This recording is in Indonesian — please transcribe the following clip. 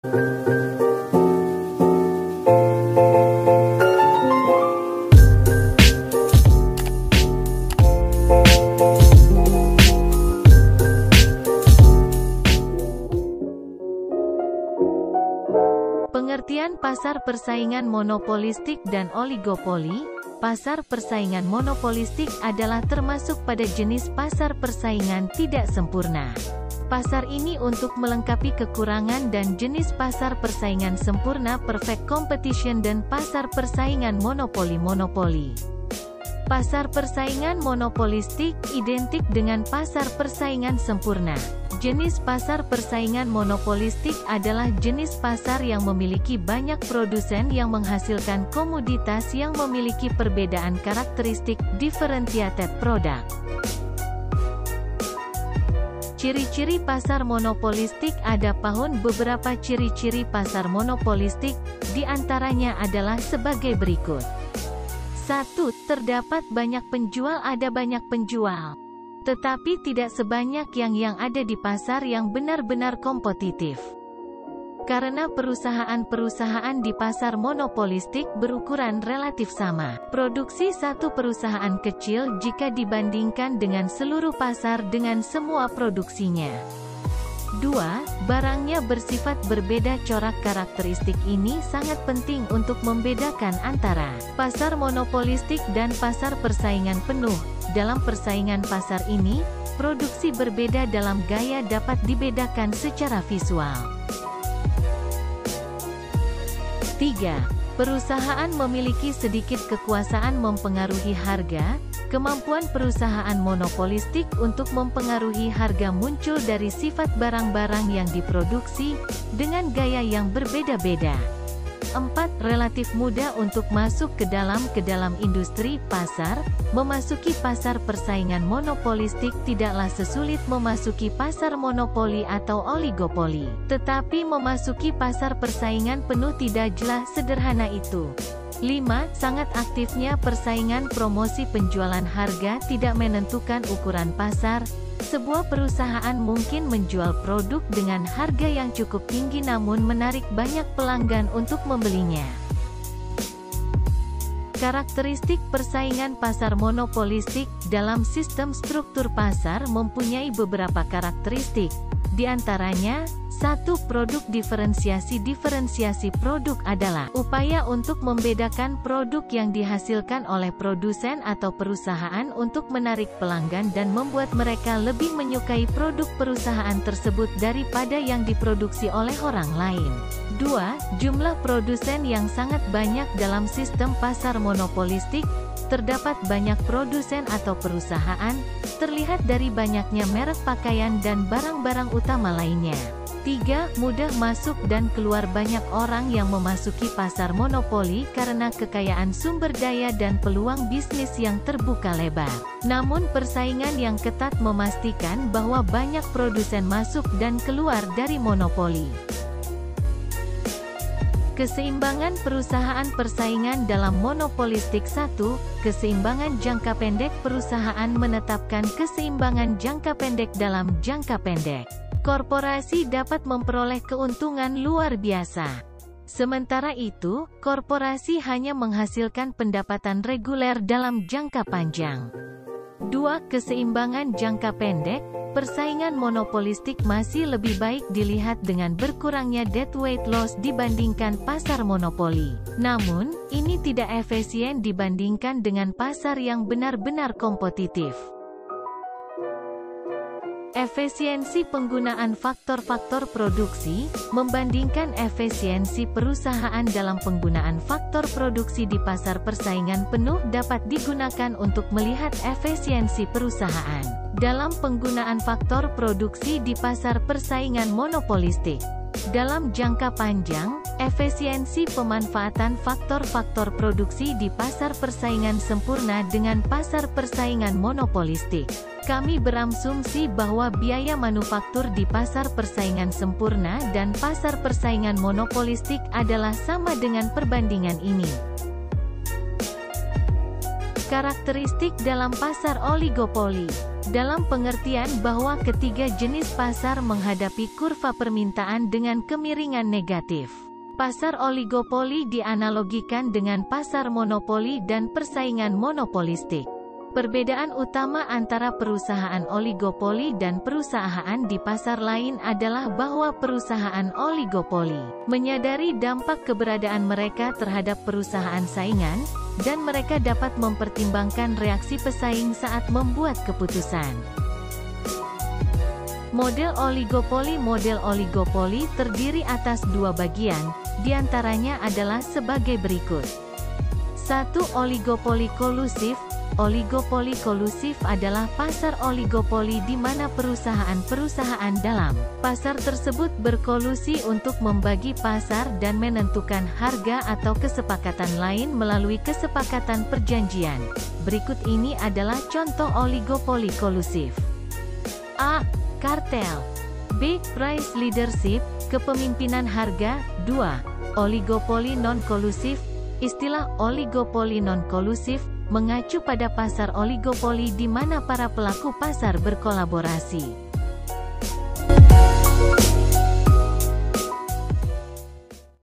Pengertian pasar persaingan monopolistik dan oligopoli. Pasar persaingan monopolistik adalah termasuk pada jenis pasar persaingan tidak sempurna. Pasar ini untuk melengkapi kekurangan dan jenis pasar persaingan sempurna perfect competition dan pasar persaingan monopoli. Pasar persaingan monopolistik identik dengan pasar persaingan sempurna. Jenis pasar persaingan monopolistik adalah jenis pasar yang memiliki banyak produsen yang menghasilkan komoditas yang memiliki perbedaan karakteristik differentiated product. Ciri-ciri pasar monopolistik. Ada beberapa ciri-ciri pasar monopolistik, di antaranya adalah sebagai berikut. 1. Terdapat banyak penjual. Ada banyak penjual, tetapi tidak sebanyak yang ada di pasar yang benar-benar kompetitif. Karena perusahaan-perusahaan di pasar monopolistik berukuran relatif sama. Produksi satu perusahaan kecil jika dibandingkan dengan seluruh pasar dengan semua produksinya. 2. Barangnya bersifat berbeda. Corak karakteristik ini sangat penting untuk membedakan antara pasar monopolistik dan pasar persaingan penuh. Dalam persaingan pasar ini, produksi berbeda dalam gaya dapat dibedakan secara visual. 3. Perusahaan memiliki sedikit kekuasaan mempengaruhi harga. Kemampuan perusahaan monopolistik untuk mempengaruhi harga muncul dari sifat barang-barang yang diproduksi dengan gaya yang berbeda-beda. 4. Relatif mudah untuk masuk ke dalam industri pasar. Memasuki pasar persaingan monopolistik tidaklah sesulit memasuki pasar monopoli atau oligopoli. Tetapi memasuki pasar persaingan penuh tidaklah sederhana itu. 5. Sangat aktifnya persaingan promosi penjualan. Harga tidak menentukan ukuran pasar. Sebuah perusahaan mungkin menjual produk dengan harga yang cukup tinggi namun menarik banyak pelanggan untuk membelinya. Karakteristik persaingan pasar monopolistik. Dalam sistem struktur pasar mempunyai beberapa karakteristik. Di antaranya, 1. Produk diferensiasi. Diferensiasi produk adalah upaya untuk membedakan produk yang dihasilkan oleh produsen atau perusahaan untuk menarik pelanggan dan membuat mereka lebih menyukai produk perusahaan tersebut daripada yang diproduksi oleh orang lain. 2. Jumlah produsen yang sangat banyak. Dalam sistem pasar monopolistik, terdapat banyak produsen atau perusahaan, terlihat dari banyaknya merek pakaian dan barang-barang utama lainnya. 3. Mudah masuk dan keluar. Banyak orang yang memasuki pasar monopoli karena kekayaan sumber daya dan peluang bisnis yang terbuka lebar. Namun persaingan yang ketat memastikan bahwa banyak produsen masuk dan keluar dari monopoli. Keseimbangan perusahaan persaingan dalam monopolistik. 1. Keseimbangan jangka pendek. Perusahaan menetapkan keseimbangan jangka pendek. Dalam jangka pendek, korporasi dapat memperoleh keuntungan luar biasa. Sementara itu, korporasi hanya menghasilkan pendapatan reguler dalam jangka panjang. 2. Keseimbangan jangka pendek. Persaingan monopolistik masih lebih baik dilihat dengan berkurangnya deadweight loss dibandingkan pasar monopoli. Namun, ini tidak efisien dibandingkan dengan pasar yang benar-benar kompetitif. Efisiensi penggunaan faktor-faktor produksi. Membandingkan efisiensi perusahaan dalam penggunaan faktor produksi di pasar persaingan penuh dapat digunakan untuk melihat efisiensi perusahaan dalam penggunaan faktor produksi di pasar persaingan monopolistik. Dalam jangka panjang, efisiensi pemanfaatan faktor-faktor produksi di pasar persaingan sempurna dengan pasar persaingan monopolistik. Kami berasumsi bahwa biaya manufaktur di pasar persaingan sempurna dan pasar persaingan monopolistik adalah sama dengan perbandingan ini. Karakteristik dalam pasar oligopoli. dalam pengertian bahwa ketiga jenis pasar menghadapi kurva permintaan dengan kemiringan negatif. Pasar oligopoli dianalogikan dengan pasar monopoli dan persaingan monopolistik. Perbedaan utama antara perusahaan oligopoli dan perusahaan di pasar lain adalah bahwa perusahaan oligopoli menyadari dampak keberadaan mereka terhadap perusahaan saingan, dan mereka dapat mempertimbangkan reaksi pesaing saat membuat keputusan. Model oligopoli terdiri atas dua bagian, diantaranya adalah sebagai berikut. 1. Oligopoli kolusif. Oligopoli kolusif adalah pasar oligopoli di mana perusahaan-perusahaan dalam pasar tersebut berkolusi untuk membagi pasar dan menentukan harga atau kesepakatan lain melalui kesepakatan perjanjian. Berikut ini adalah contoh oligopoli kolusif. A. Kartel. B. Price leadership, kepemimpinan harga. 2. Oligopoli non-kolusif. Istilah oligopoli non-kolusif mengacu pada pasar oligopoli di mana para pelaku pasar berkolaborasi.